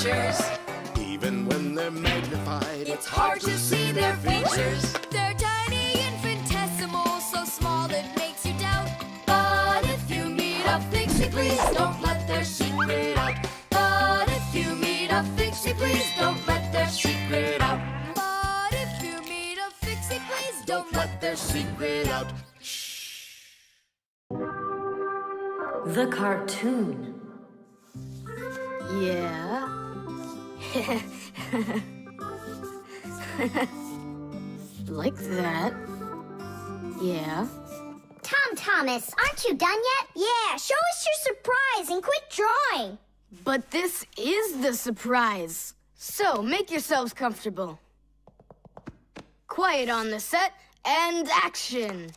pictures. Even when they're magnified, It's hard to see their features. They're tiny, infinitesimal, so small it makes you doubt. But if you meet a Fixie, please don't let their secret out. But if you meet a Fixie, please don't let their secret out. But if you meet a Fixie, please don't let their secret out. The cartoon. Yeah. Like that. Yeah. Tom Thomas, aren't you done yet? Yeah, show us your surprise and quit drawing. But this is the surprise. So make yourselves comfortable. Quiet on the set and action.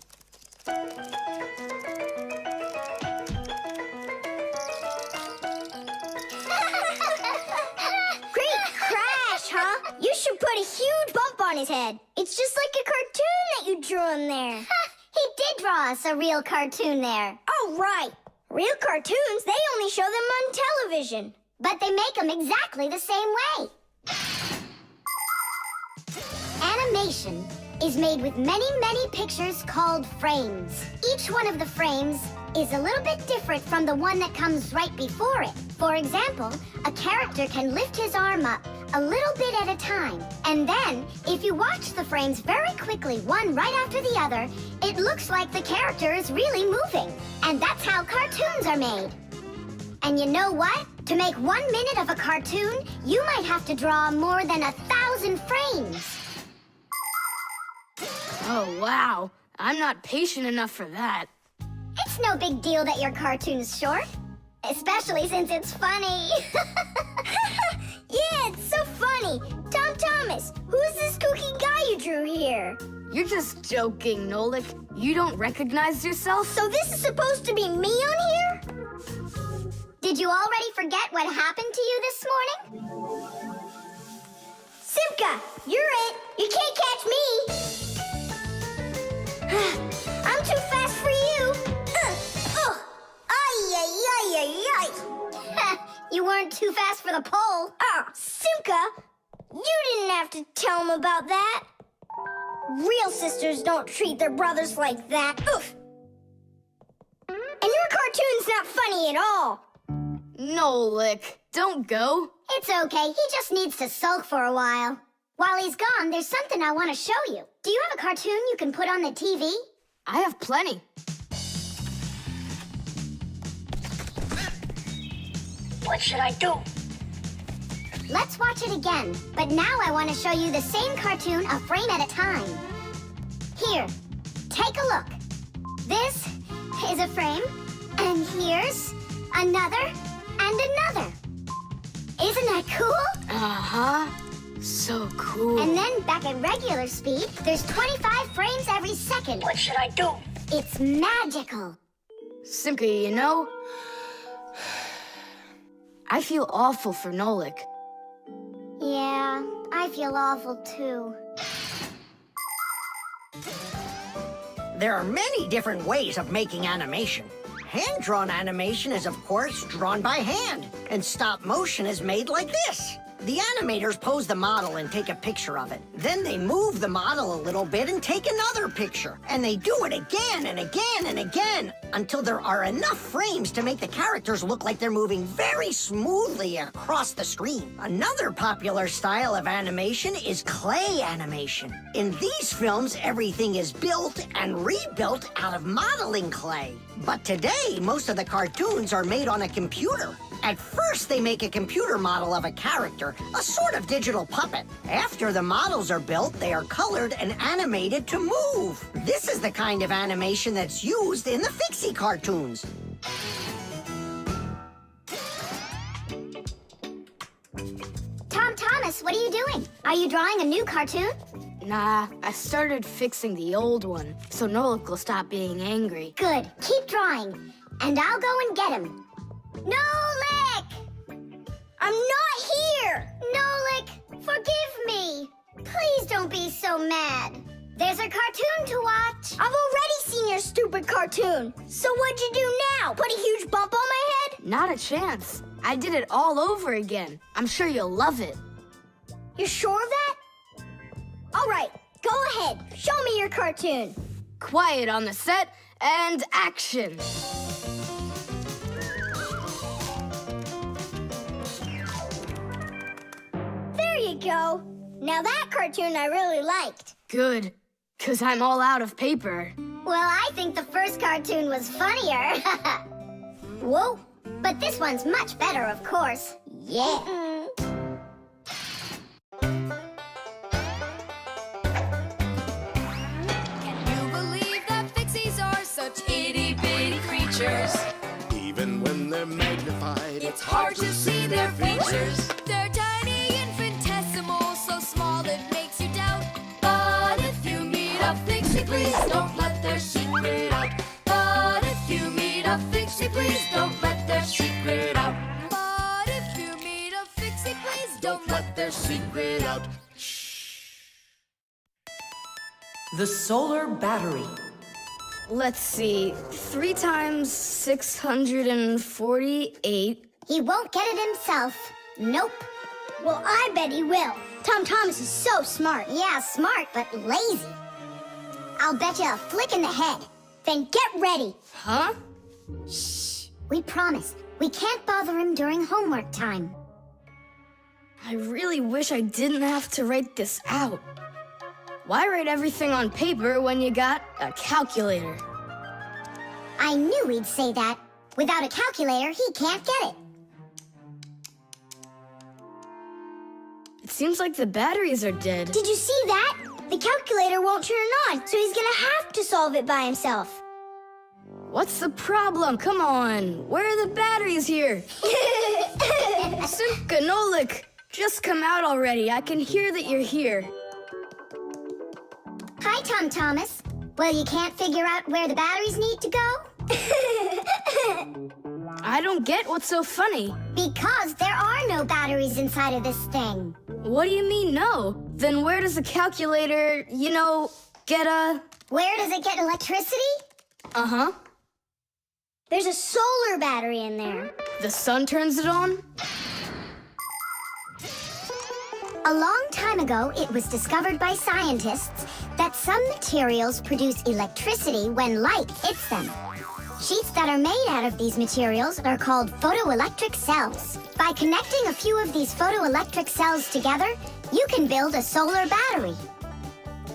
Great crash, huh? You should put a huge bump on his head. It's just like a cartoon that you drew him there. He did draw us a real cartoon there. Oh, right. Real cartoons, they only show them on television. But they make them exactly the same way. Animation is made with many, many pictures called frames. Each one of the frames is a little bit different from the one that comes right before it. For example, a character can lift his arm up a little bit at a time. And then, if you watch the frames very quickly, one right after the other, it looks like the character is really moving. And that's how cartoons are made. And you know what? To make 1 minute of a cartoon, you might have to draw more than 1,000 frames. Oh, wow. I'm not patient enough for that. It's no big deal that your cartoon's short. Especially since it's funny. Yeah, it's so funny. Tom Thomas, who's this kooky guy you drew here? You're just joking, Nolik. You don't recognize yourself? So this is supposed to be me on here? Did you already forget what happened to you this morning? Simka, you're it. You can't catch me. I'm too fast for you. You weren't too fast for the pole. Simka, you didn't have to tell him about that. Real sisters don't treat their brothers like that. Oof. And your cartoon's not funny at all. Nolik, don't go. It's okay. He just needs to sulk for a while. While he's gone, there's something I want to show you. Do you have a cartoon you can put on the TV? I have plenty. What should I do? Let's watch it again. But now I want to show you the same cartoon a frame at a time. Here, take a look. This is a frame, and here's another and another. Isn't that cool? Uh-huh. So cool. And then back at regular speed, there's 25 frames every second. What should I do? It's magical. Simka, you know, I feel awful for Nolik. Yeah, I feel awful too. There are many different ways of making animation. Hand-drawn animation is, of course, drawn by hand, and stop motion is made like this. The animators pose the model and take a picture of it. Then they move the model a little bit and take another picture. And they do it again and again and again until there are enough frames to make the characters look like they're moving very smoothly across the screen. Another popular style of animation is clay animation. In these films, everything is built and rebuilt out of modeling clay. But today, most of the cartoons are made on a computer. At first, they make a computer model of a character, a sort of digital puppet. After the models are built, they are colored and animated to move. This is the kind of animation that's used in the Fixie cartoons. Tom Thomas, what are you doing? Are you drawing a new cartoon? Nah, I started fixing the old one, so Nolik will stop being angry. Good. Keep drawing, and I'll go and get him. Nolik! I'm not here! Nolik, forgive me. Please don't be so mad. There's a cartoon to watch. I've already seen your stupid cartoon. So what'd you do now? Put a huge bump on my head? Not a chance. I did it all over again. I'm sure you'll love it. You're sure of that? All right, go ahead. Show me your cartoon. Quiet on the set and action. There you go. Now that cartoon I really liked. Good, 'cause I'm all out of paper. Well, I think the first cartoon was funnier. Whoa, but this one's much better, of course. Yeah. Can you believe that Fixies are such itty-bitty creatures? Even when they're magnified, It's hard to see their features. They're tiny, infinitesimal, so small it makes you doubt. But if you meet a Fixie, please don't let their secret out. But if you meet a Fixie, please don't let their secret out. But if you meet a Fixie, please don't let their secret out. The solar battery. Let's see, 3 times 648. He won't get it himself. Nope. Well, I bet he will. Tom Thomas is so smart. Yeah, smart, but lazy. I'll bet you a flick in the head. Then get ready. Huh? Shh. We promise. We can't bother him during homework time. I really wish I didn't have to write this out. Why write everything on paper when you got a calculator? I knew he'd say that. Without a calculator, he can't get it. It seems like the batteries are dead. Did you see that? The calculator won't turn on, so he's gonna have to solve it by himself. What's the problem? Come on. Where are the batteries here? Simka and Nolik, just come out already. I can hear that you're here. Hi, Tom Thomas. Well, you can't figure out where the batteries need to go? I don't get what's so funny. Because there are no batteries inside of this thing. What do you mean, no? Then where does the calculator, get a... Where does it get electricity? Uh-huh. There's a solar battery in there. The sun turns it on? A long time ago, it was discovered by scientists that some materials produce electricity when light hits them. Sheets that are made out of these materials are called photoelectric cells. By connecting a few of these photoelectric cells together, you can build a solar battery.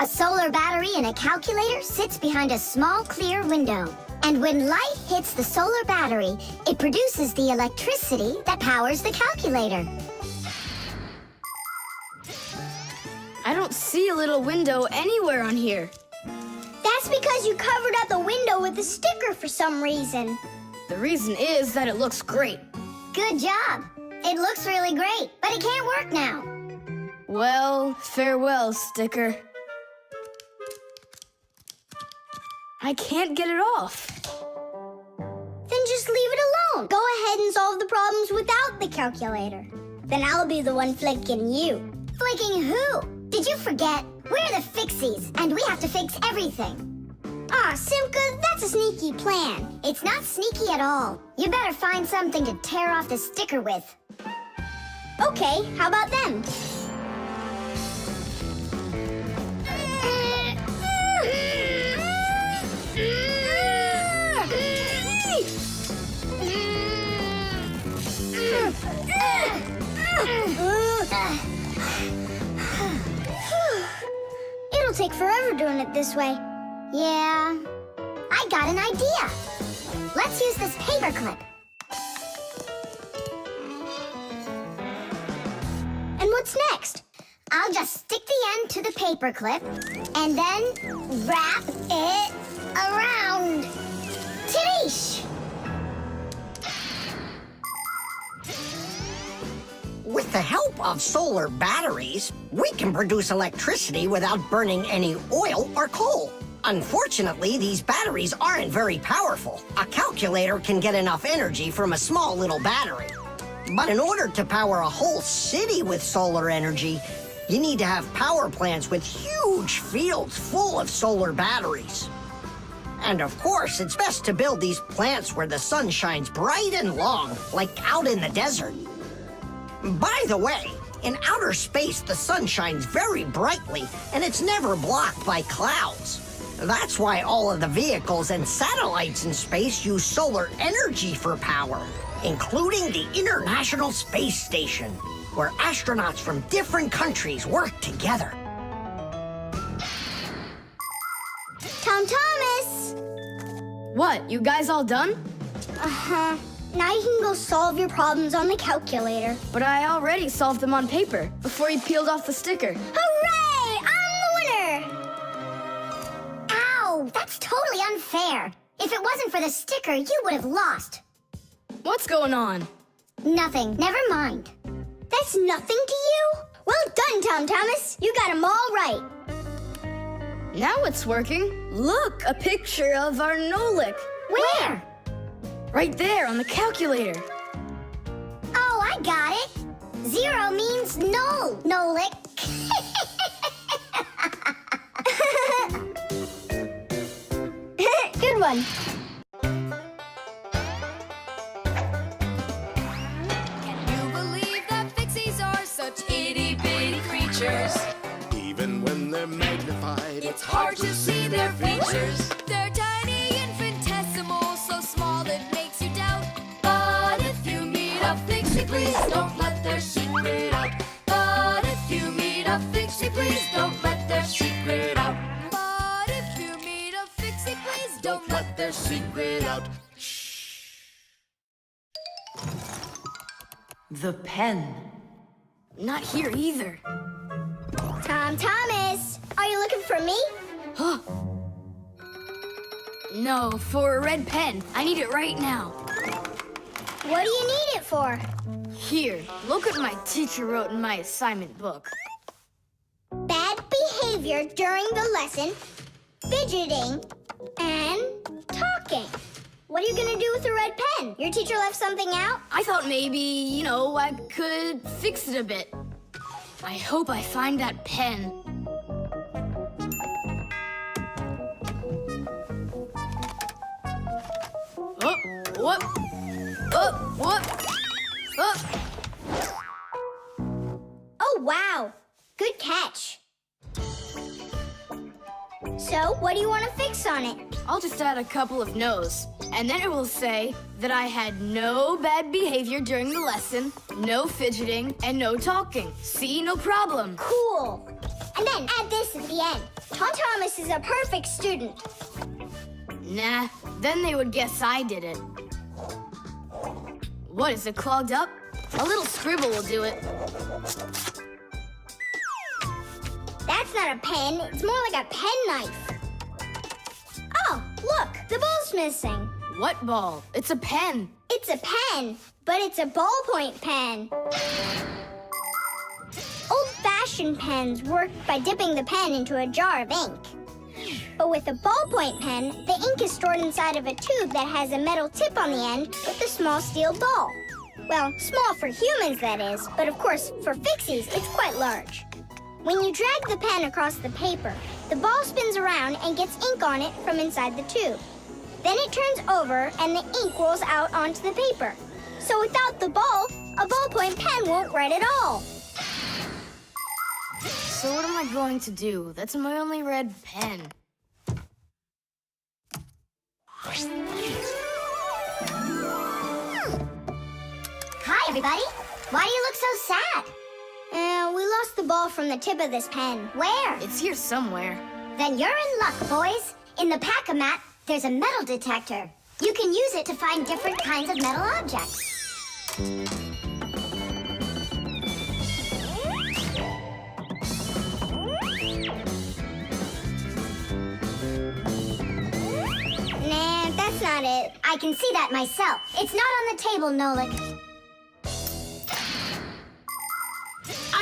A solar battery in a calculator sits behind a small clear window. And when light hits the solar battery, it produces the electricity that powers the calculator. I don't see a little window anywhere on here. That's because you covered up the window with a sticker for some reason. The reason is that it looks great. Good job. It looks really great, but it can't work now. Well, farewell, sticker. I can't get it off. Then just leave it alone. Go ahead and solve the problems without the calculator. Then I'll be the one flicking you. Flicking who? Did you forget? We're the Fixies, and we have to fix everything. Ah, Simka, that's a sneaky plan. It's not sneaky at all. You better find something to tear off the sticker with. Okay, how about them? It'll take forever doing it this way. Yeah, I got an idea. Let's use this paper clip. And what's next? I'll just stick the end to the paper clip and then wrap it around. Tadish! With the help of solar batteries, we can produce electricity without burning any oil or coal. Unfortunately, these batteries aren't very powerful. A calculator can get enough energy from a small little battery. But in order to power a whole city with solar energy, you need to have power plants with huge fields full of solar batteries. And of course, it's best to build these plants where the sun shines bright and long, like out in the desert. By the way, in outer space, the sun shines very brightly, and it's never blocked by clouds. That's why all of the vehicles and satellites in space use solar energy for power, including the International Space Station, where astronauts from different countries work together. Tom Thomas! What, you guys all done? Uh-huh. Now you can go solve your problems on the calculator. But I already solved them on paper before you peeled off the sticker. Hooray! I'm the winner! Ow! That's totally unfair. If it wasn't for the sticker, you would have lost. What's going on? Nothing. Never mind. That's nothing to you? Well done, Tom Thomas. You got them all right. Now it's working. Look, a picture of our Nolik. Where? Right there on the calculator. Oh, I got it. 0 means no, Nolik. Good one. Can you believe that Fixies are such itty-bitty creatures? Even when they're magnified, It's hard to see their features. They're tiny, infinitesimal, so small it makes you doubt. But if you meet a Fixie, please don't let their secret out. But if you meet a Fixie, please don't let their secret out. But if you meet a Fixie, please don't let their secret out. The pen. Not here either. Tom Thomas, are you looking for me? No, for a red pen. I need it right now. What do you need it for? Here, look what my teacher wrote in my assignment book. Bad behavior during the lesson, fidgeting, and talking. What are you gonna do with a red pen? Your teacher left something out? I thought maybe, I could fix it a bit. I hope I find that pen. Oh, whoop. Oh, whoop. Oh. Oh, wow. Good catch. So, what do you want to fix on it? I'll just add a couple of no's, and then it will say that I had no bad behavior during the lesson, no fidgeting, and no talking. See, no problem. Cool. And then add this at the end. Tom Thomas is a perfect student. Nah, then they would guess I did it. What, is it clogged up? A little scribble will do it. That's not a pen. It's more like a penknife. Oh, look. The ball's missing. What ball? It's a pen. It's a pen, but it's a ballpoint pen. Old-fashioned pens work by dipping the pen into a jar of ink. But with a ballpoint pen, the ink is stored inside of a tube that has a metal tip on the end with a small steel ball. Well, small for humans, that is, but of course, for Fixies, it's quite large. When you drag the pen across the paper, the ball spins around and gets ink on it from inside the tube. Then it turns over and the ink rolls out onto the paper. So without the ball, a ballpoint pen won't write at all. So what am I going to do? That's my only red pen. Hi, everybody. Why do you look so sad? We lost the ball from the tip of this pen. Where? It's here somewhere. Then you're in luck, boys. In the pack-a-mat, there's a metal detector. You can use it to find different kinds of metal objects. Nah, that's not it. I can see that myself. It's not on the table, Nolik.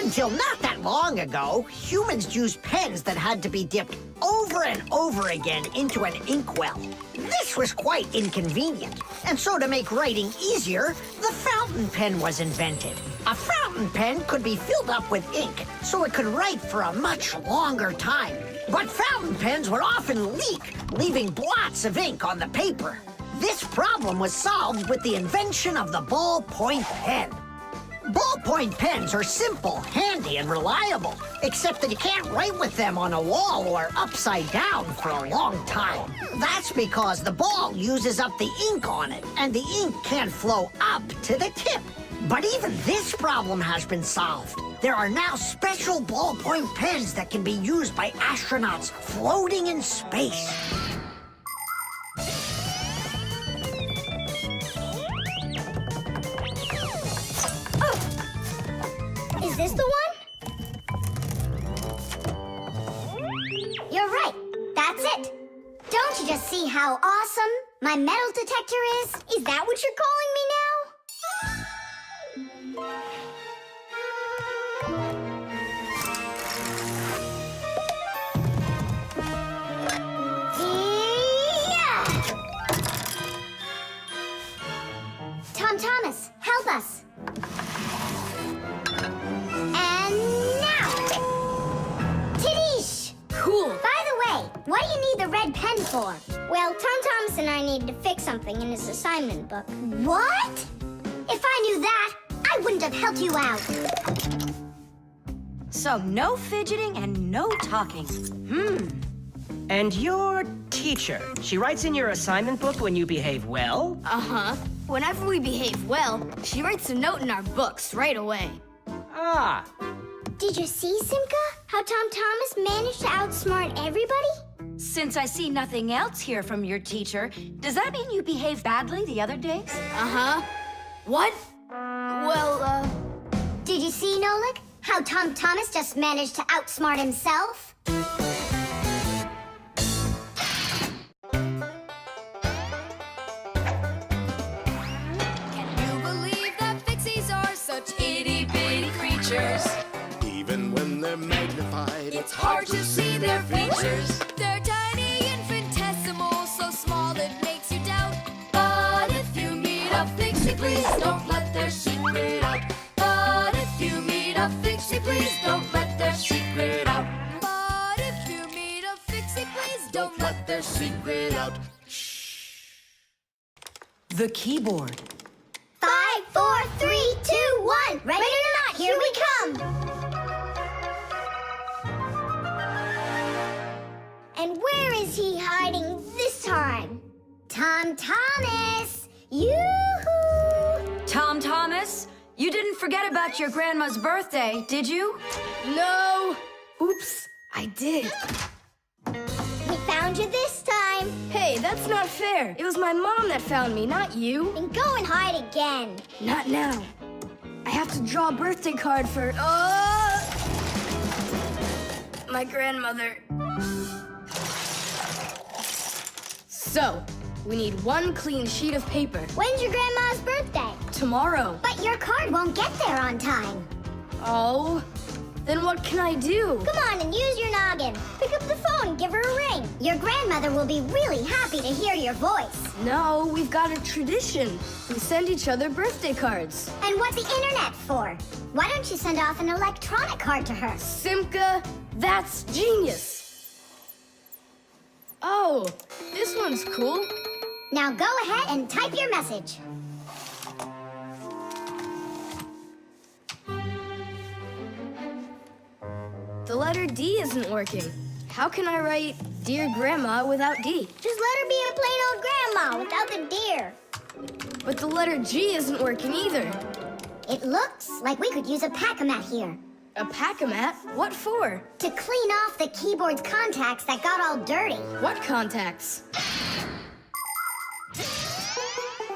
Until not that long ago, humans used pens that had to be dipped over and over again into an inkwell. This was quite inconvenient, and so to make writing easier, the fountain pen was invented. A fountain pen could be filled up with ink, so it could write for a much longer time. But fountain pens would often leak, leaving blots of ink on the paper. This problem was solved with the invention of the ballpoint pen. Ballpoint pens are simple, handy, and reliable, except that you can't write with them on a wall or upside down for a long time. That's because the ball uses up the ink on it, and the ink can't flow up to the tip. But even this problem has been solved. There are now special ballpoint pens that can be used by astronauts floating in space. Is this the one? You're right. That's it. Don't you just see how awesome my metal detector is? Is that what you're calling me now? Yeah! Tom Thomas, help us. And now! Tidish! Cool. By the way, what do you need the red pen for? Well, Tom Thomas and I needed to fix something in his assignment book. What? If I knew that, I wouldn't have helped you out. So no fidgeting and no talking. And your teacher, she writes in your assignment book when you behave well? Uh-huh. Whenever we behave well, she writes a note in our books right away. Ah, Did you see, Simka? How Tom Thomas managed to outsmart everybody? Since I see nothing else here from your teacher, does that mean you behaved badly the other days? Uh-huh. What? Well, Did you see, Nolik? How Tom Thomas just managed to outsmart himself? Can you believe that Fixies are such itty-bitty creatures? Even when they're magnified, It's hard to see their features. they're tiny, infinitesimal, so small it makes you doubt. But if you meet a Fixie, please don't let their secret out. But if you meet a Fixie, please don't let their secret out. But if you meet a Fixie, please don't let their secret out. The keyboard. 5, 4, 3, 2, 1. Ready or not, here we come. And where is he hiding this time? Tom Thomas! Yoo-hoo! Tom Thomas, you didn't forget about your grandma's birthday, did you? No! Oops, I did. We found you this time. Hey, that's not fair. It was my mom that found me, not you. Then go and hide again. Not now. I have to draw a birthday card for... my grandmother. So, we need one clean sheet of paper. When's your grandma's birthday? Tomorrow. But your card won't get there on time. Oh, then what can I do? Come on and use your noggin. Pick up the phone and give her a ring. Your grandmother will be really happy to hear your voice. No, we've got a tradition. We send each other birthday cards. And what's the internet for? Why don't you send off an electronic card to her? Simka, that's genius. Oh, this one's cool. Now go ahead and type your message. The letter D isn't working. How can I write Dear Grandma without D? Just let her be a plain old grandma without the deer. But the letter G isn't working either. It looks like we could use a pack-a-mat here. A pack-a-mat? What for? To clean off the keyboard's contacts that got all dirty. What contacts?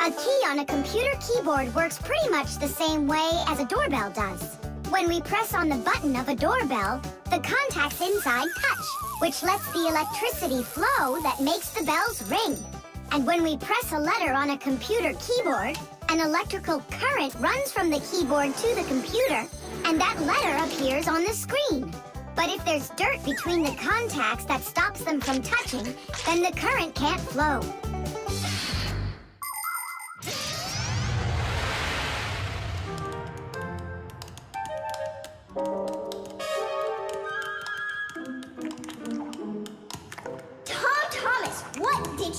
A key on a computer keyboard works pretty much the same way as a doorbell does. When we press on the button of a doorbell, the contacts inside touch, which lets the electricity flow that makes the bells ring. And when we press a letter on a computer keyboard, an electrical current runs from the keyboard to the computer, and that letter appears on the screen. But if there's dirt between the contacts that stops them from touching, then the current can't flow.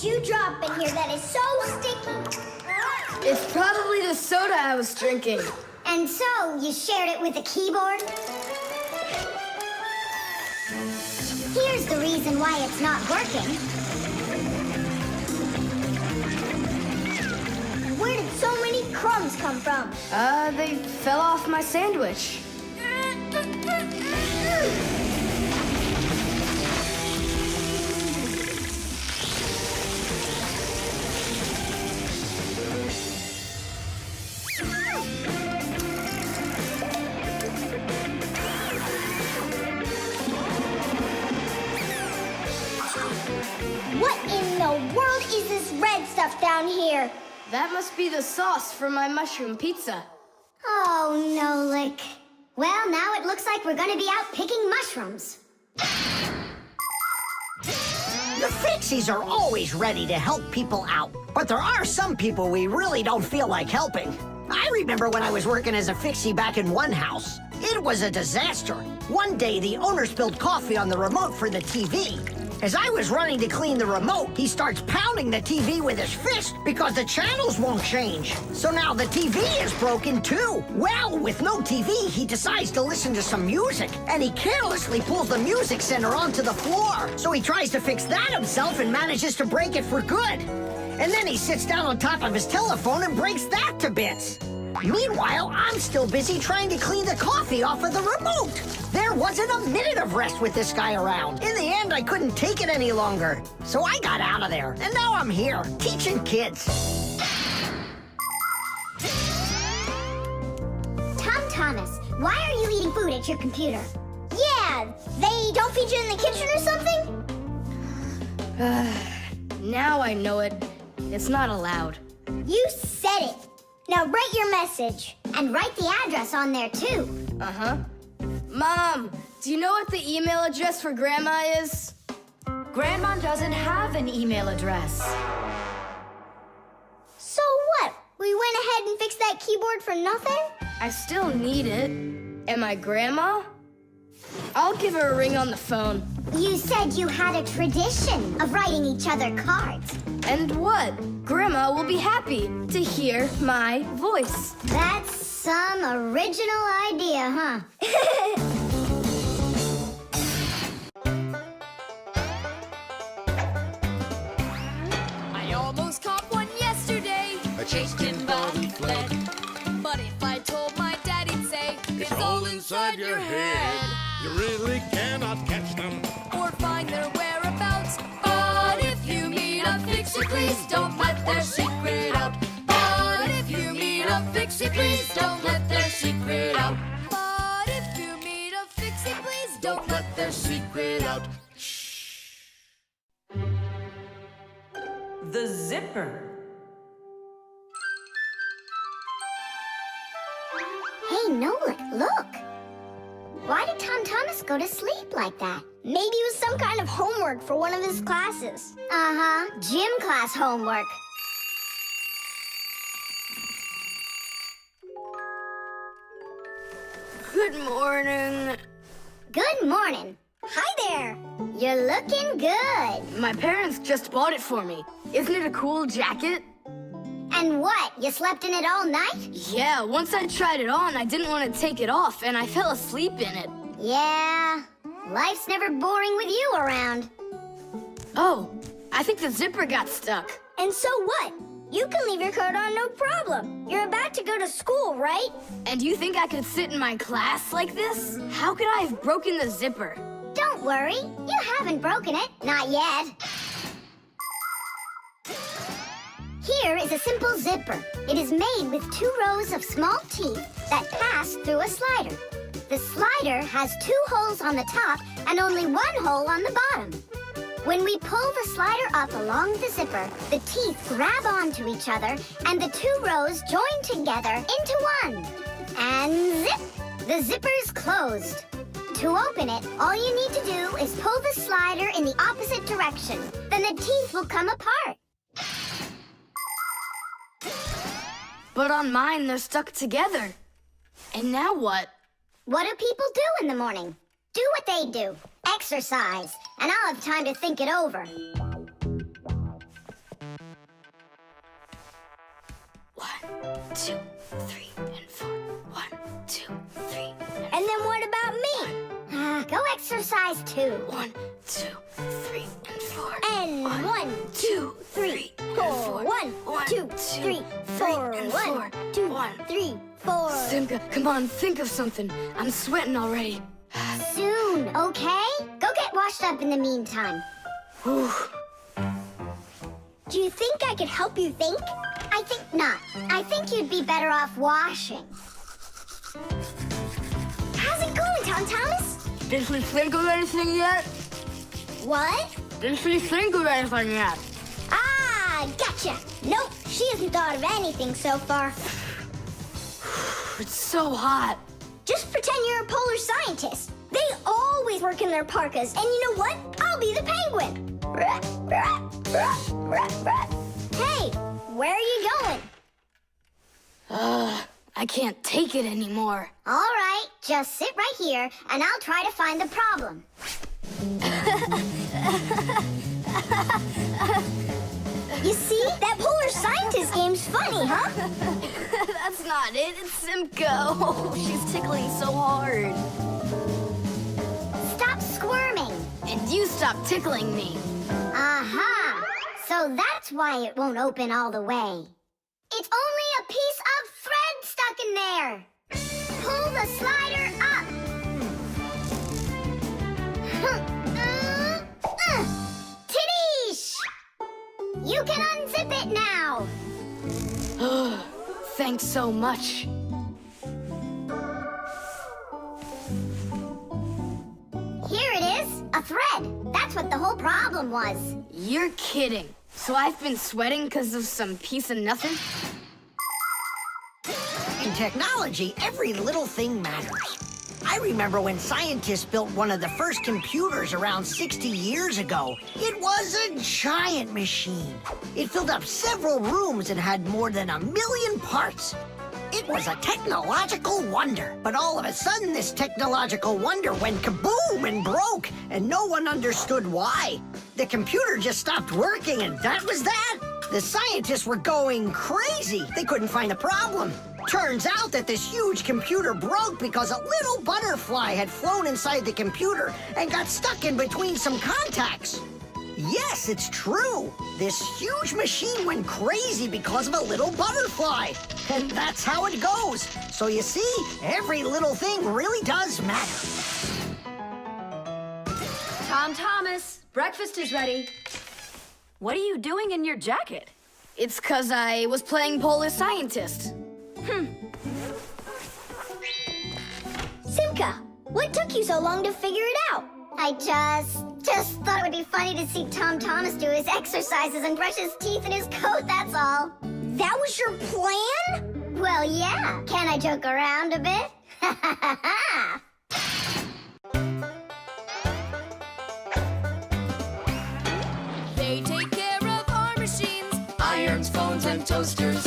dewdrop in here that is so sticky. It's probably the soda I was drinking. And so, you shared it with the keyboard? Here's the reason why it's not working. Where did so many crumbs come from? They fell off my sandwich. What in the world is this red stuff down here? That must be the sauce for my mushroom pizza. Oh, Nolik. Well, now it looks like we're gonna be out picking mushrooms. The Fixies are always ready to help people out. But there are some people we really don't feel like helping. I remember when I was working as a Fixie back in one house. It was a disaster. One day, the owner spilled coffee on the remote for the TV. As I was running to clean the remote, he starts pounding the TV with his fist because the channels won't change. So now the TV is broken too. Well, with no TV, he decides to listen to some music, and he carelessly pulls the music center onto the floor. So he tries to fix that himself and manages to break it for good. And then he sits down on top of his telephone and breaks that to bits. Meanwhile, I'm still busy trying to clean the coffee off of the remote. There wasn't a minute of rest with this guy around. In the end, I couldn't take it any longer. So I got out of there, and now I'm here, teaching kids. Tom Thomas, why are you eating food at your computer? Yeah, they don't feed you in the kitchen or something? Now I know it. It's not allowed. You said it. Now write your message, and write the address on there too. Uh-huh. Mom, do you know what the email address for Grandma is? Grandma doesn't have an email address. So what? We went ahead and fixed that keyboard for nothing? I still need it. And my grandma? I'll give her a ring on the phone. You said you had a tradition of writing each other cards. And what? Grandma will be happy to hear my voice. That's some original idea, huh? I almost caught one yesterday. I chased him, but he fled. But if I told my dad, he'd say, It's all inside your head. You really cannot catch them. or find their whereabouts. But if you meet a Fixie, please don't let their secret out. But if you meet a Fixie, please don't let their secret out. But if you meet a Fixie, please don't let their secret out. The zipper. Hey, Nolik, look. Why did Tom Thomas go to sleep like that? Maybe it was some kind of homework for one of his classes. Uh-huh, gym class homework. Good morning. Good morning. Hi there. You're looking good. My parents just bought it for me. Isn't it a cool jacket? And what, you slept in it all night? Yeah, once I tried it on, I didn't want to take it off, and I fell asleep in it. Yeah, life's never boring with you around. Oh, I think the zipper got stuck. And so what? You can leave your coat on no problem. You're about to go to school, right? And you think I could sit in my class like this? How could I have broken the zipper? Don't worry, you haven't broken it. Not yet. Here is a simple zipper. It is made with 2 rows of small teeth that pass through a slider. The slider has 2 holes on the top and only 1 hole on the bottom. When we pull the slider up along the zipper, the teeth grab onto each other and the 2 rows join together into one. And zip! The zipper's closed. To open it, all you need to do is pull the slider in the opposite direction. Then the teeth will come apart. But on mine, they're stuck together. And now what? What do people do in the morning? Do what they do. Exercise. And I'll have time to think it over. 2, 3, and 4. 1, 2, 3. And then what about me? Go exercise too. 1, 2, 3, and 4. And 1, 2, 3, 4. 1, 2, 3, 4. 1, 2, 3, 4. Simka, come on, think of something. I'm sweating already. Soon, okay? Go get washed up in the meantime. Whew. Do you think I could help you think? I think not. I think you'd be better off washing. How's it going, Tom Thomas? Did we think of anything yet? What? Did we think of anything yet? Ah, gotcha. Nope, she hasn't thought of anything so far. It's so hot. Just pretend you're a polar scientist. They always work in their parkas, and you know what? I'll be the penguin. Hey, where are you going? I can't take it anymore. All right, just sit right here, and I'll try to find the problem. You see? That polar scientist game's funny, huh? That's not it. It's Simka. Oh, she's tickling so hard. Stop squirming. And you stop tickling me. Aha! So that's why it won't open all the way. It's only a piece of thread stuck in there. Pull the slider up. Tiddish! You can unzip it now. Thanks so much. Here it is, a thread. That's what the whole problem was. You're kidding. So I've been sweating because of some piece of nothing? In technology, every little thing matters. I remember when scientists built one of the first computers around 60 years ago. It was a giant machine. It filled up several rooms and had more than 1 million parts. It was a technological wonder. But all of a sudden, this technological wonder went kaboom and broke, and no one understood why. The computer just stopped working, and that was that. The scientists were going crazy. They couldn't find the problem. Turns out that this huge computer broke because a little butterfly had flown inside the computer and got stuck in between some contacts. Yes, it's true. This huge machine went crazy because of a little butterfly. And that's how it goes. So you see, every little thing really does matter. Tom Thomas, breakfast is ready. What are you doing in your jacket? It's 'cause I was playing Polar Scientist. Simka, what took you so long to figure it out? I just thought it would be funny to see Tom Thomas do his exercises and brush his teeth in his coat, that's all. That was your plan? Well, yeah. Can I joke around a bit? They take care of our machines, irons, phones, and toasters,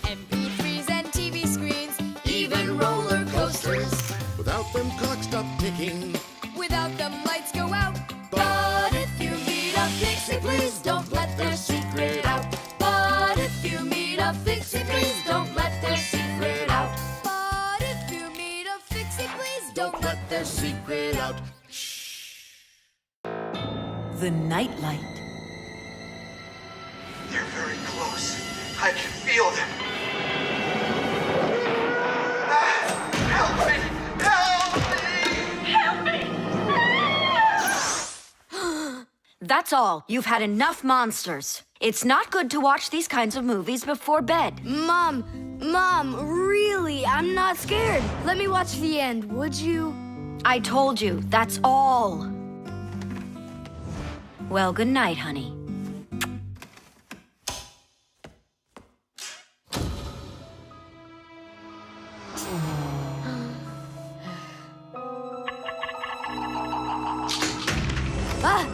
MP3s and TV screens, even roller coasters. Without them, clocks stop ticking. Without them, lights go out. But if you meet a Fixie, please don't let their secret out. But if you meet a Fixie, please don't let their secret out. But if you meet a Fixie, please don't let their secret out. The nightlight. They're very close. I can feel them. Help me! Help me! Help me! That's all. You've had enough monsters. It's not good to watch these kinds of movies before bed. Mom, really, I'm not scared. Let me watch the end, would you? I told you, that's all. Well, good night, honey. Ah!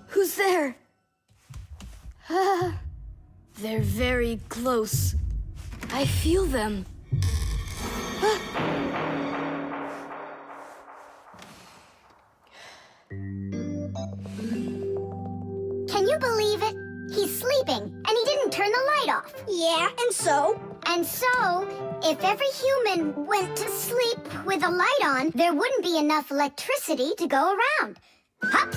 Who's there? Ah, they're very close. I feel them. Ah. Can you believe it? He's sleeping, and he didn't turn the light off. Yeah, and so? And so, if every human went to sleep with a light on, there wouldn't be enough electricity to go around. Hup!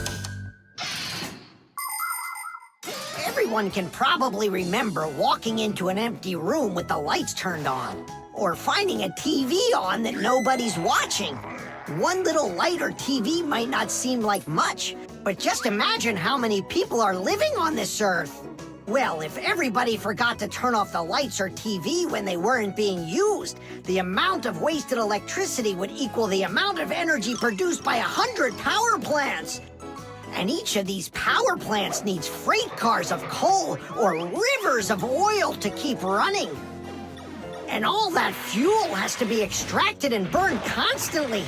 Everyone can probably remember walking into an empty room with the lights turned on, or finding a TV on that nobody's watching. One little light or TV might not seem like much, but just imagine how many people are living on this earth. Well, if everybody forgot to turn off the lights or TV when they weren't being used, the amount of wasted electricity would equal the amount of energy produced by 100 power plants. And each of these power plants needs freight cars of coal or rivers of oil to keep running. And all that fuel has to be extracted and burned constantly.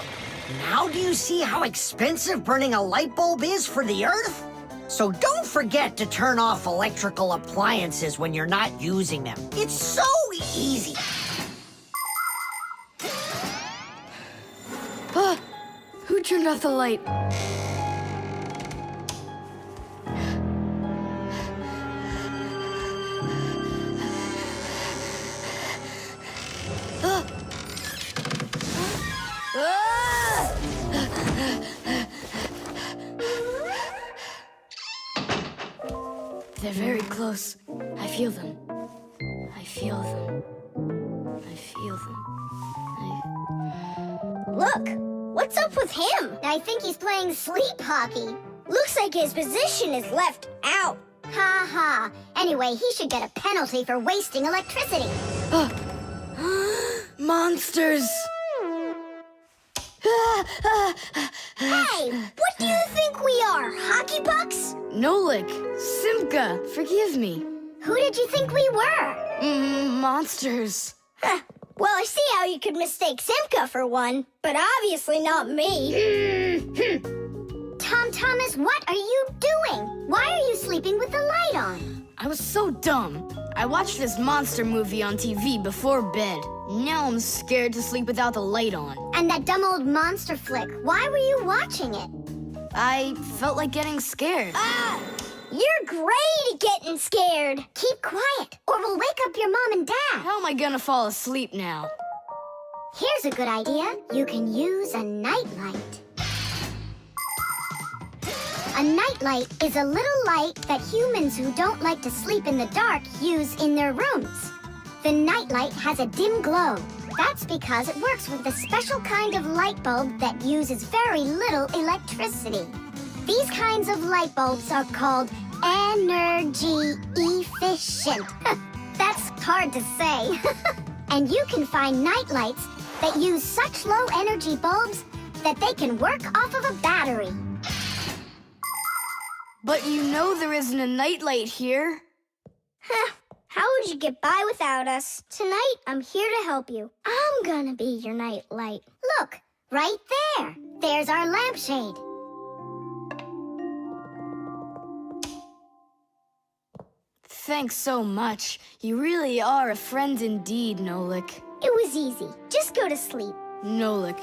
Now do you see how expensive burning a light bulb is for the Earth? So don't forget to turn off electrical appliances when you're not using them. It's so easy. Who turned off the light? They're very close. I feel them. I feel them. I feel them. Look, what's up with him? I think he's playing sleep hockey. Looks like his position is left out. Ha ha. Anyway, he should get a penalty for wasting electricity. Monsters! Hey, what do you think we are, hockey pucks? Nolik, Simka, forgive me. Who did you think we were? Monsters. Well, I see how you could mistake Simka for one, but obviously not me. Tom Thomas, what are you doing? Why are you sleeping with the light on? I was so dumb. I watched this monster movie on TV before bed. Now I'm scared to sleep without the light on. And that dumb old monster flick, why were you watching it? I felt like getting scared. You're great at getting scared. Keep quiet, or we'll wake up your mom and dad. How am I gonna fall asleep now? Here's a good idea. You can use a nightlight. A nightlight is a little light that humans who don't like to sleep in the dark use in their rooms. The nightlight has a dim glow. That's because it works with a special kind of light bulb that uses very little electricity. These kinds of light bulbs are called energy efficient. That's hard to say. And you can find nightlights that use such low energy bulbs that they can work off of a battery. But you know there isn't a nightlight here. How would you get by without us? Tonight, I'm here to help you. I'm gonna be your nightlight. Look, right there. There's our lampshade. Thanks so much. You really are a friend indeed, Nolik. It was easy. Just go to sleep. Nolik.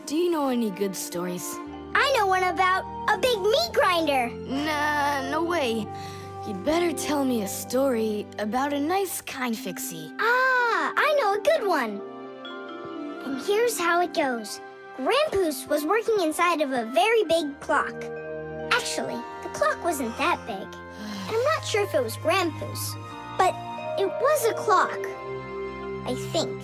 Do you know any good stories? I know one about a big meat grinder. Nah, no way. You'd better tell me a story about a nice, kind Fixie. I know a good one. And here's how it goes. Grandpoos was working inside of a very big clock. Actually, the clock wasn't that big. And I'm not sure if it was Grandpoos, but it was a clock. I think.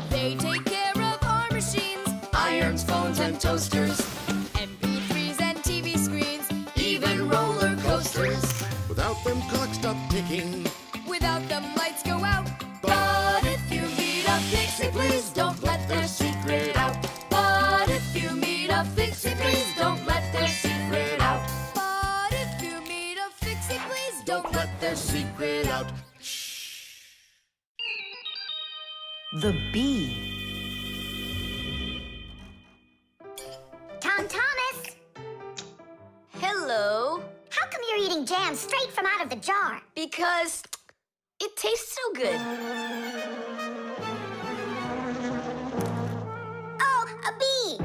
They take care of our machines, irons, phones, and toasters, MP3s and TV screens, even roller coasters. Without them, clocks stop ticking. Without them, lights go out. But if you meet a Fixie, please don't let their secret out. But if you meet a Fixie, please don't let their secret out. But if you meet a Fixie, please don't let their secret out. The bee. Tom Thomas, Hello. how come you're eating jam straight from out of the jar? Because it tastes so good. Oh, a bee!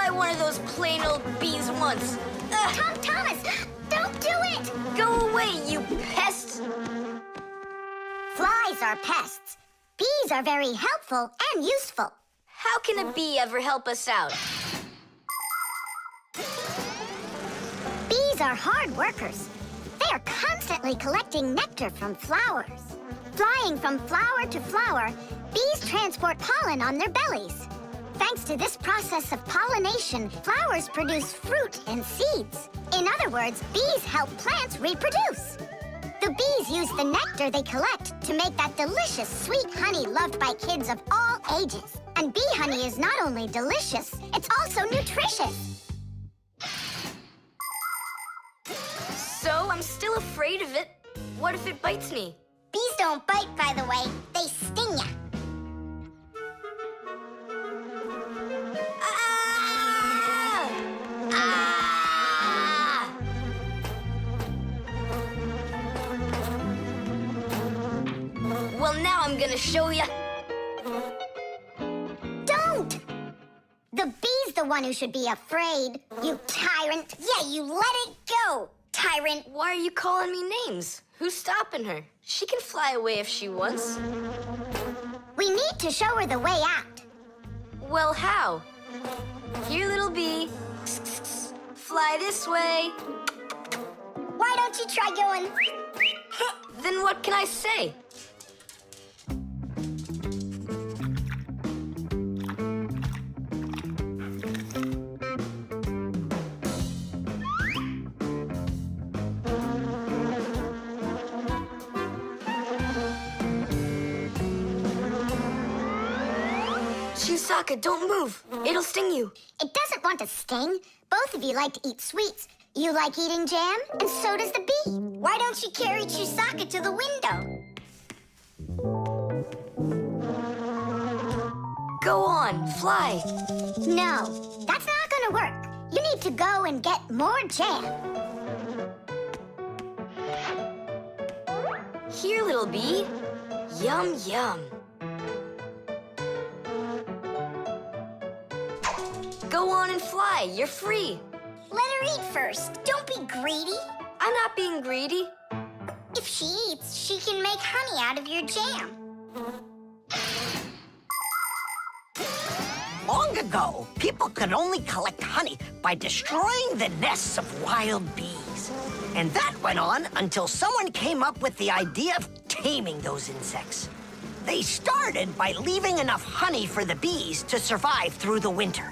fly one of those plain old bees once. Tom Thomas, don't do it! Go away, you pest! Flies are pests. Bees are very helpful and useful. How can a bee ever help us out? Bees are hard workers. They are constantly collecting nectar from flowers. Flying from flower to flower, bees transport pollen on their bellies. Thanks to this process of pollination, flowers produce fruit and seeds. In other words, bees help plants reproduce. The bees use the nectar they collect to make that delicious sweet honey loved by kids of all ages. And bee honey is not only delicious, it's also nutritious. So I'm still afraid of it. What if it bites me? Bees don't bite, by the way. They sting ya. Ah! Ah! Well, now I'm gonna show ya. Don't! The bee's the one who should be afraid. You tyrant. Yeah, you let it go, tyrant. Why are you calling me names? Who's stopping her? She can fly away if she wants. We need to show her the way out. Well, how? Here, little bee. Fly this way. Why don't you try going? Then what can I say? Chisaka, don't move. It'll sting you. It doesn't want to sting. Both of you like to eat sweets. You like eating jam, and so does the bee. Why don't you carry Chisaka to the window? Go on, fly. No, that's not gonna work. You need to go and get more jam. Here, little bee. Yum, yum. Go on and fly. You're free. Let her eat first. Don't be greedy. I'm not being greedy. If she eats, she can make honey out of your jam. Long ago, people could only collect honey by destroying the nests of wild bees. And that went on until someone came up with the idea of taming those insects. They started by leaving enough honey for the bees to survive through the winter.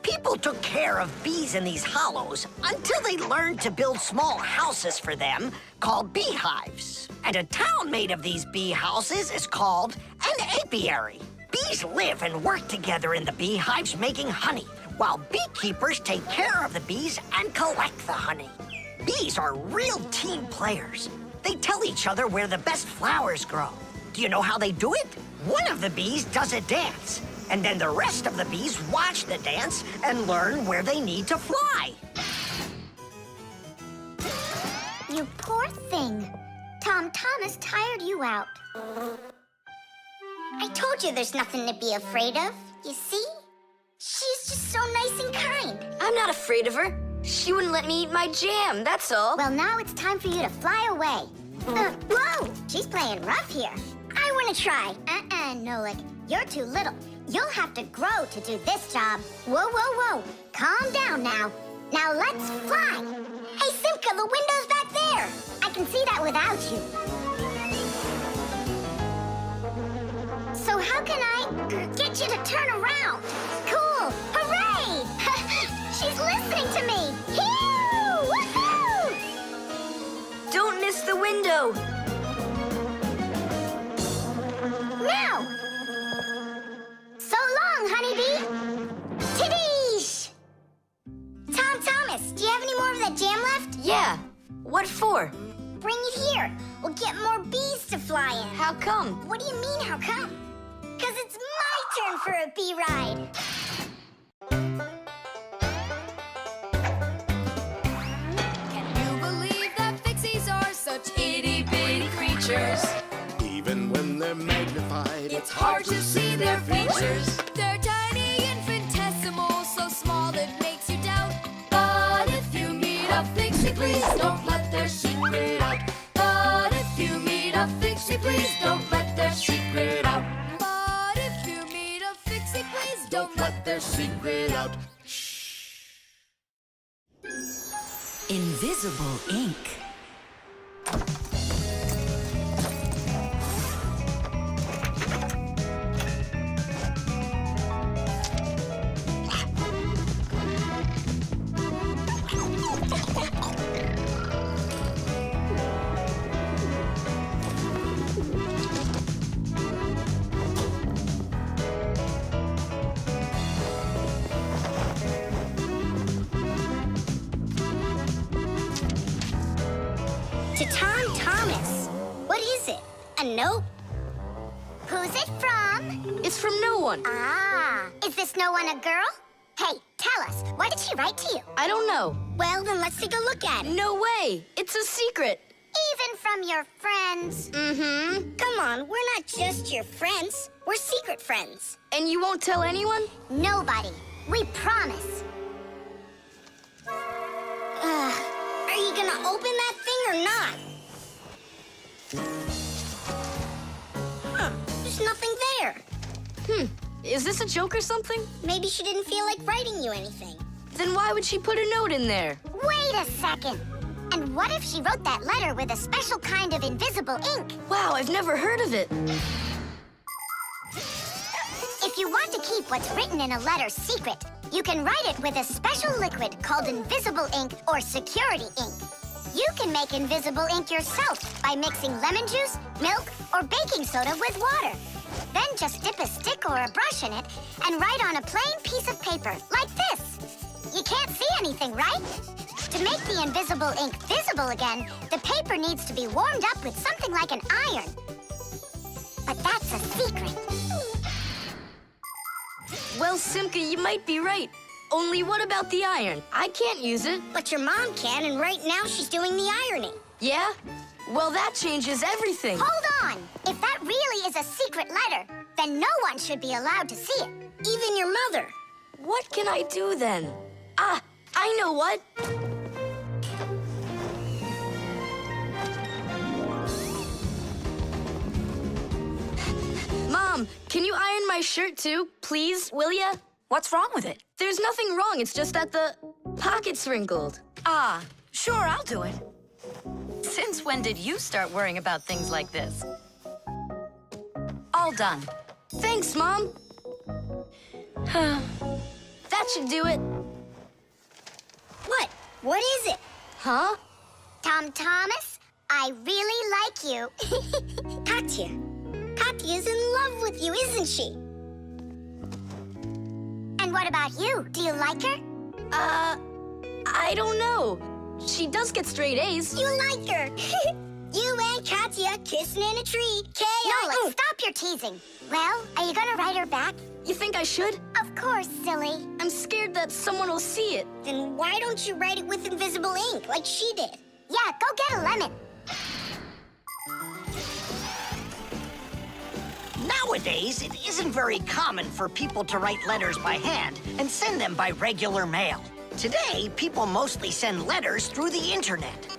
People took care of bees in these hollows until they learned to build small houses for them called beehives. And a town made of these bee houses is called an apiary. Bees live and work together in the beehives making honey, while beekeepers take care of the bees and collect the honey. Bees are real team players. They tell each other where the best flowers grow. Do you know how they do it? One of the bees does a dance, and then the rest of the bees watch the dance and learn where they need to fly. You poor thing. Tom Thomas tired you out. I told you there's nothing to be afraid of. You see? She's just so nice and kind. I'm not afraid of her. She wouldn't let me eat my jam, that's all. Well, now it's time for you to fly away. Whoa! She's playing rough here. I want to try. Nolik. You're too little. You'll have to grow to do this job. Whoa, whoa, whoa. Calm down now. Now let's fly. Hey, Simka, the window's back there. I can see that without you. So how can I get you to turn around? Cool. Hooray! She's listening to me. Phew! Woohoo! Don't miss the window. Now! So long, honeybee! Tidish! Tom Thomas, do you have any more of that jam left? Yeah. What for? Bring it here. We'll get more bees to fly in. How come? What do you mean, how come? Because it's my turn for a bee ride. Can you believe that Fixies are such itty-bitty creatures? Even when they're magnified, It's hard to see their features. They're tiny, infinitesimal, so small that please don't let their secret out. But if you meet a Fixie, please don't let their secret out. But if you meet a Fixie, please don't let Their secret out. Invisible ink. To Tom Thomas. What is it? A note? Who's it from? It's from no one. Ah, is this no one a girl? Hey, tell us, what did she write to you? I don't know. Well, then let's take a look at it. No way. It's a secret. Even from your friends. Mm-hmm. Come on, we're not just your friends. We're secret friends. And you won't tell anyone? Nobody. We promise. Are you gonna open that thing or not? Huh, there's nothing there. Is this a joke or something? Maybe she didn't feel like writing you anything. Then why would she put a note in there? Wait a second. And what if she wrote that letter with a special kind of invisible ink? Wow, I've never heard of it. If you want to keep what's written in a letter secret, you can write it with a special liquid called invisible ink or security ink. You can make invisible ink yourself by mixing lemon juice, milk, or baking soda with water. Then just dip a stick or a brush in it and write on a plain piece of paper, like this. You can't see anything, right? To make the invisible ink visible again, the paper needs to be warmed up with something like an iron. But that's a secret. Well, Simka, you might be right. Only what about the iron? I can't use it. But your mom can, and right now she's doing the ironing. Yeah? Well, that changes everything. Hold on! If that really is a secret letter, then no one should be allowed to see it. Even your mother. What can I do then? Ah, I know what. Mom, can you iron my shirt too, please, will ya? What's wrong with it? There's nothing wrong, it's just that the pocket's wrinkled. Ah, sure, I'll do it. Since when did you start worrying about things like this? All done. Thanks, Mom. That should do it. What? What is it? Huh? Tom Thomas, I really like you. Katya. Katya's in love with you, isn't she? And what about you? Do you like her? I don't know. She does get straight A's. You like her. You and Katya kissing in a tree. Nolik, stop your teasing. Well, are you gonna write her back? You think I should? Of course, silly. I'm scared that someone will see it. Then why don't you write it with invisible ink like she did? Yeah, go get a lemon. Nowadays, it isn't very common for people to write letters by hand and send them by regular mail. Today, people mostly send letters through the internet.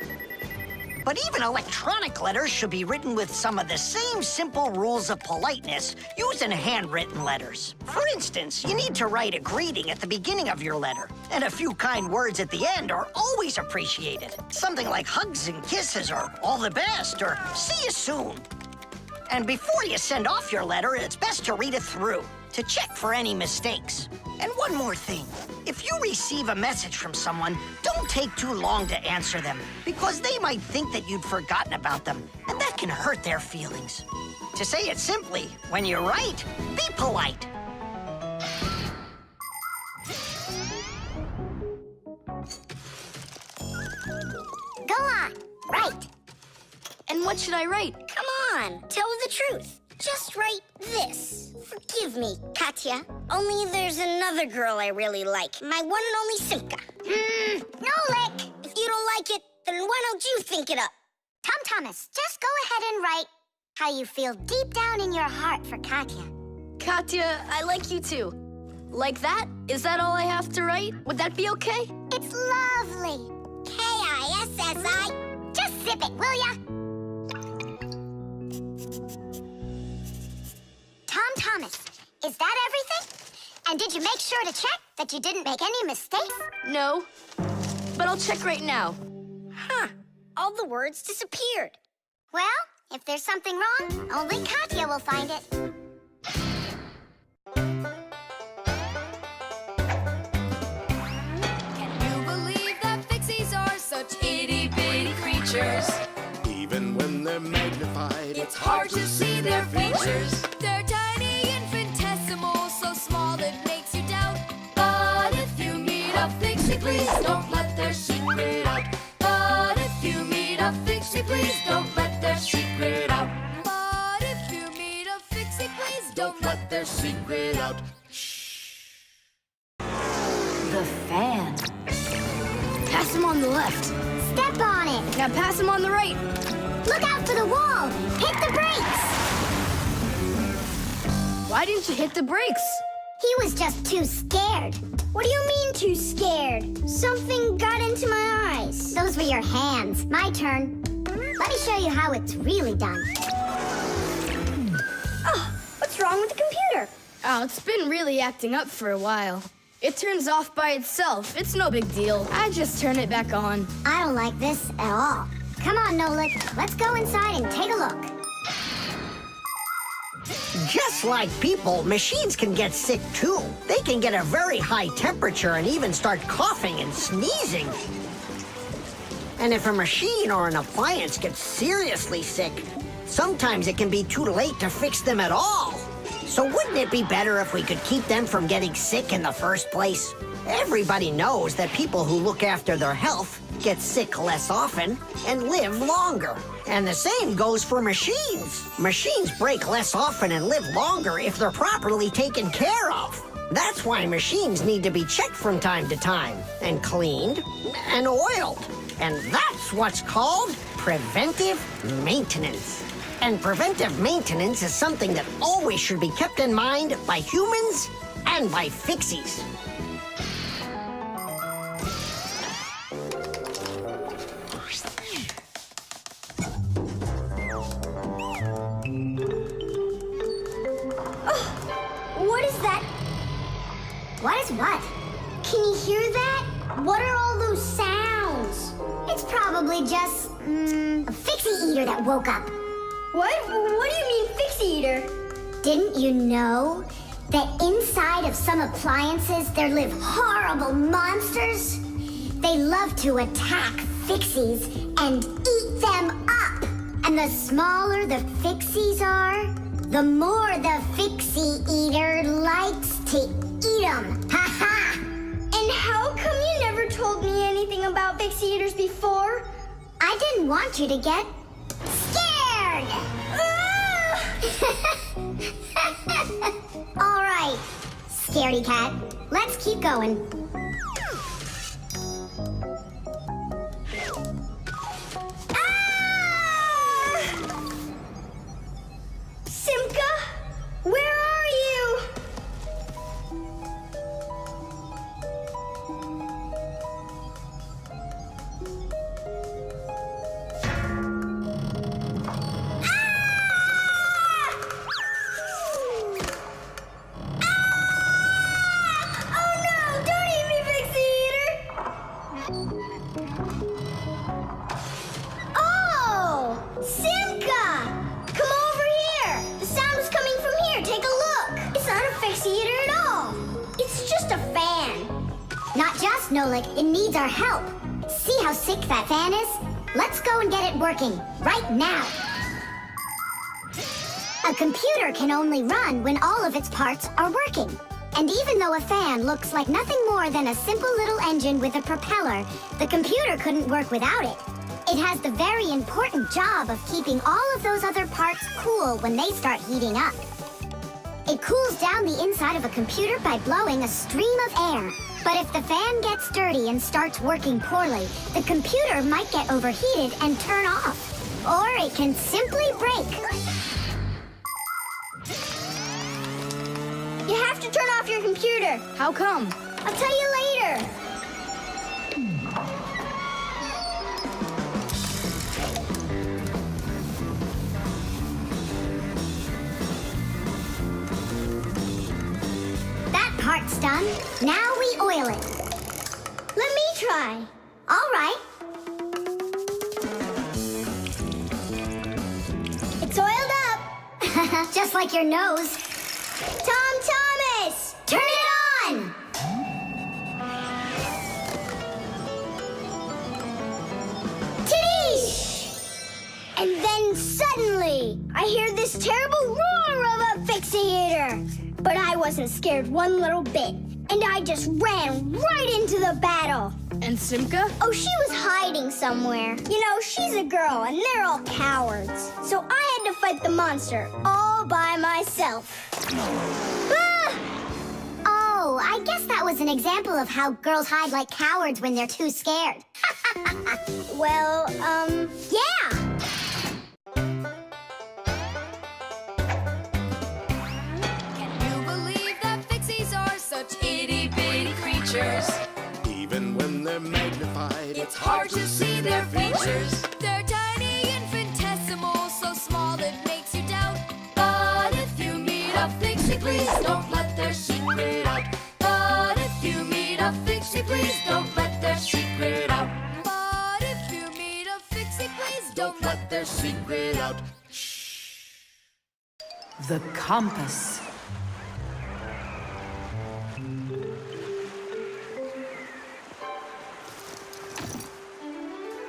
But even electronic letters should be written with some of the same simple rules of politeness used in handwritten letters. For instance, you need to write a greeting at the beginning of your letter, and a few kind words at the end are always appreciated. Something like hugs and kisses, or all the best, or see you soon. And before you send off your letter, it's best to read it through to check for any mistakes. And one more thing. If you receive a message from someone, don't take too long to answer them, because they might think that you'd forgotten about them, and that can hurt their feelings. To say it simply, when you write, be polite. Go on, write. And what should I write? Come on, tell the truth. Just write this. Forgive me, Katya. Only there's another girl I really like. My one and only Simka. Nolik! If you don't like it, then why don't you think it up? Tom Thomas, just go ahead and write how you feel deep down in your heart for Katya. Katya, I like you too. Like that? Is that all I have to write? Would that be okay? It's lovely. K-I-S SSI. Just zip it, will ya? Tom Thomas, is that everything? And did you make sure to check that you didn't make any mistakes? No, but I'll check right now. Huh. All the words disappeared. Well, if there's something wrong, only Katya will find it. Can you believe that Fixies are such itty-bitty creatures? Even when they're magnified, It's hard to see their features. They're tiny, infinitesimal, so small it makes you doubt. But if you meet a Fixie, please don't let their secret out. But if you meet a Fixie, please don't let their secret out. But if you meet a Fixie, please don't let their secret out. The fan. Pass him on the left. Step on it. Now pass him on the right. Look out for the wall. Hit the brakes. Why didn't you hit the brakes? He was just too scared. What do you mean too scared? Something got into my eyes. Those were your hands. My turn. Let me show you how it's really done. Oh, what's wrong with the computer? Oh, it's been really acting up for a while. It turns off by itself. It's no big deal. I just turn it back on. I don't like this at all. Come on, Nolik. Let's go inside and take a look. Just like people, machines can get sick too. They can get a very high temperature and even start coughing and sneezing. And if a machine or an appliance gets seriously sick, sometimes it can be too late to fix them at all. So wouldn't it be better if we could keep them from getting sick in the first place? Everybody knows that people who look after their health get sick less often and live longer. And the same goes for machines. Machines break less often and live longer if they're properly taken care of. That's why machines need to be checked from time to time and cleaned and oiled. And that's what's called preventive maintenance. And preventive maintenance is something that always should be kept in mind by humans and by Fixies. What is that? What is what? Can you hear that? What are all those sounds? It's probably just, a Fixie eater that woke up. What? What do you mean, Fixie eater? Didn't you know that inside of some appliances there live horrible monsters? They love to attack Fixies and eat them up. And the smaller the Fixies are, the more the Fixie eater likes to eat them. Ha ha! And how come you never told me anything about Fixie eaters before? I didn't want you to get scared! All right, scaredy cat, let's keep going. Simka, where are you? Oh no, don't eat me, Fixie eater! Oh, Simka! Come over here! The sound is coming from here. Take a look. It's not a Fixie eater at all. It's just a fan. Not just, Nolik, it needs our help. See how sick that fan is? Let's go and get it working, right now. A computer can only run when all of its parts are working. And even though a fan looks like nothing more than a simple little engine with a propeller, the computer couldn't work without it. It has the very important job of keeping all of those other parts cool when they start heating up. It cools down the inside of a computer by blowing a stream of air. But if the fan gets dirty and starts working poorly, the computer might get overheated and turn off. Or it can simply break. You have to turn off your computer. How come? I'll tell you later. done. Now we oil it. Let me try. All right. It's oiled up. Just like your nose. Tom Thomas! Turn it on! And then suddenly, I hear this terrible roar of a Fixie eater. But I wasn't scared one little bit. And I just ran right into the battle. And Simka? Oh, she was hiding somewhere. You know, she's a girl and they're all cowards. So I had to fight the monster all by myself. Ah! Oh, I guess that was an example of how girls hide like cowards when they're too scared. Well, yeah. Can you believe that Fixies are such itty-bitty creatures? Even when they're magnified, It's hard to see their features. They're tiny, infinitesimal, so small it makes you doubt. But if you meet a Fixie, please don't let their secret out. But if you meet a Fixie, please don't let their secret out. But if you meet a Fixie, please don't let their secret out. The compass.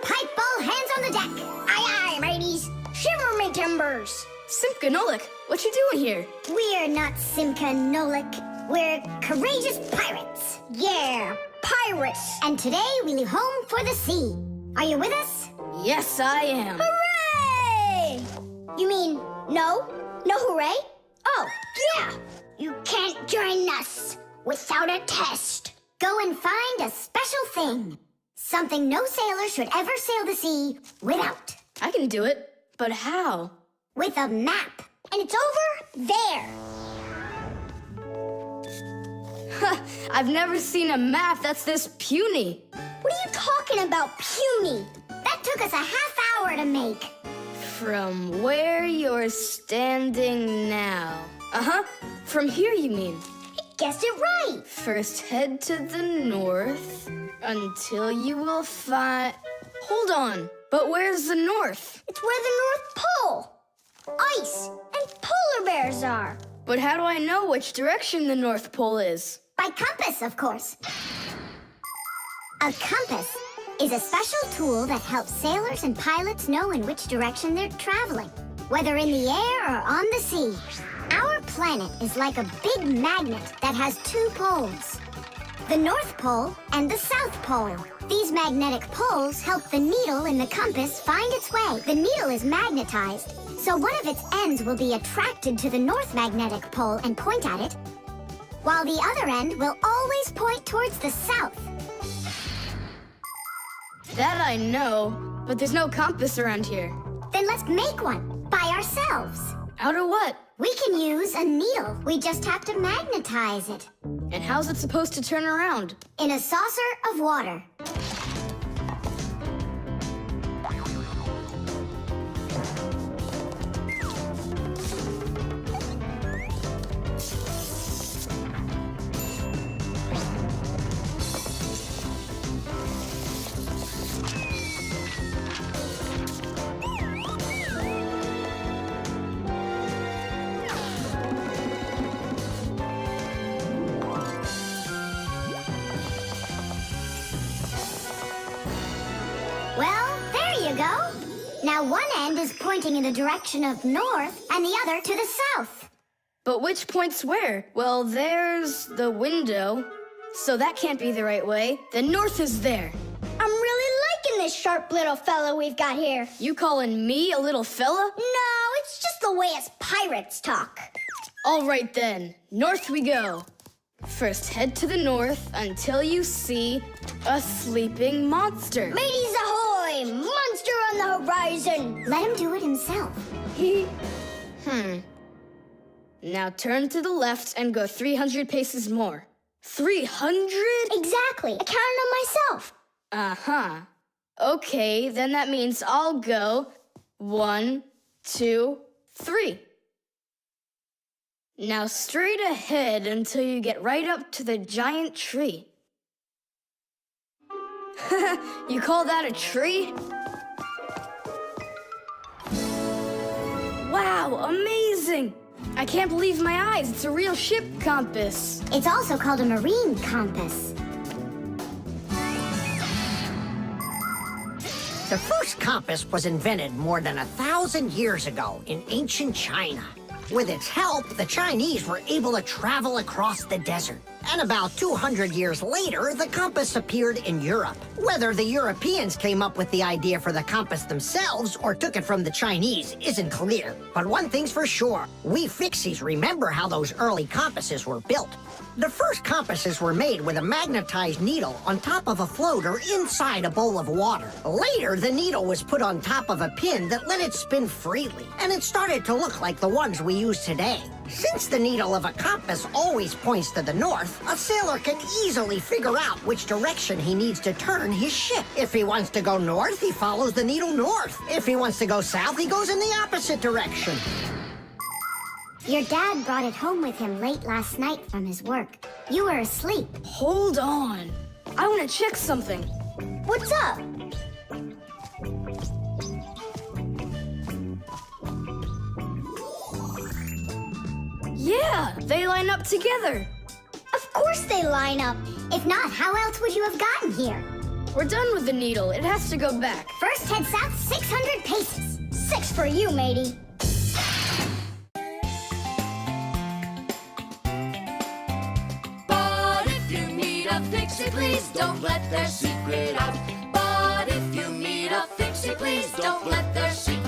Pipe ball, hands on the deck. Aye, aye, mateys. Shiver me timbers. Simka and Nolik, what you doing here? We're not Simka and Nolik. We're courageous pirates. Yeah, pirates. And today we leave home for the sea. Are you with us? Yes, I am. Hooray! You mean no? No hooray? Oh, yeah. You can't join us without a test. Go and find a special thing. Something no sailor should ever sail the sea without. I can do it, but how? With a map. And it's over there. I've never seen a map that's this puny. What are you talking about, puny? That took us a half hour to make. From where you're standing now. Uh-huh. From here, you mean? Guessed it right. First head to the north until you will find... Hold on. But where's the north? It's where the North Pole, ice, and polar bears are. But how do I know which direction the North Pole is? By compass, of course. A compass is a special tool that helps sailors and pilots know in which direction they're traveling, whether in the air or on the sea. Our planet is like a big magnet that has two poles, the North Pole and the South Pole. These magnetic poles help the needle in the compass find its way. The needle is magnetized, so one of its ends will be attracted to the North Magnetic Pole and point at it, while the other end will always point towards the south. That I know, but there's no compass around here. Then let's make one by ourselves. Out of what? We can use a needle. We just have to magnetize it. And how's it supposed to turn around? In a saucer of water. Well, there you go. Now one end is pointing in the direction of north and the other to the south. But which point's where? Well, there's the window. So that can't be the right way. The north is there. I'm really liking this sharp little fella we've got here. You calling me a little fella? No, it's just the way us pirates talk. All right then, north we go. First head to the north until you see a sleeping monster. Mateys ahoy! Monster on the horizon! Let him do it himself. Now turn to the left and go 300 paces more. 300? Exactly. I counted on myself. Uh-huh. Okay, then that means I'll go 1, 2, 3. Now straight ahead until you get right up to the giant tree. You call that a tree? Wow, amazing! I can't believe my eyes. It's a real ship compass. It's also called a marine compass. The first compass was invented more than 1,000 years ago in ancient China. With its help, the Chinese were able to travel across the desert. And about 200 years later, the compass appeared in Europe. Whether the Europeans came up with the idea for the compass themselves or took it from the Chinese isn't clear. But one thing's for sure, we Fixies remember how those early compasses were built. The first compasses were made with a magnetized needle on top of a floater inside a bowl of water. Later, the needle was put on top of a pin that let it spin freely, and it started to look like the ones we use today. Since the needle of a compass always points to the north, a sailor can easily figure out which direction he needs to turn his ship. If he wants to go north, he follows the needle north. If he wants to go south, he goes in the opposite direction. Your dad brought it home with him late last night from his work. You were asleep. Hold on. I want to check something. What's up? Yeah, they line up together. Of course they line up. If not, how else would you have gotten here? We're done with the needle. It has to go back. First head south 600 paces. 6 for you, matey. But if you meet a Fixie, please don't let their secret out. But if you meet a Fixie, please don't let their secret out.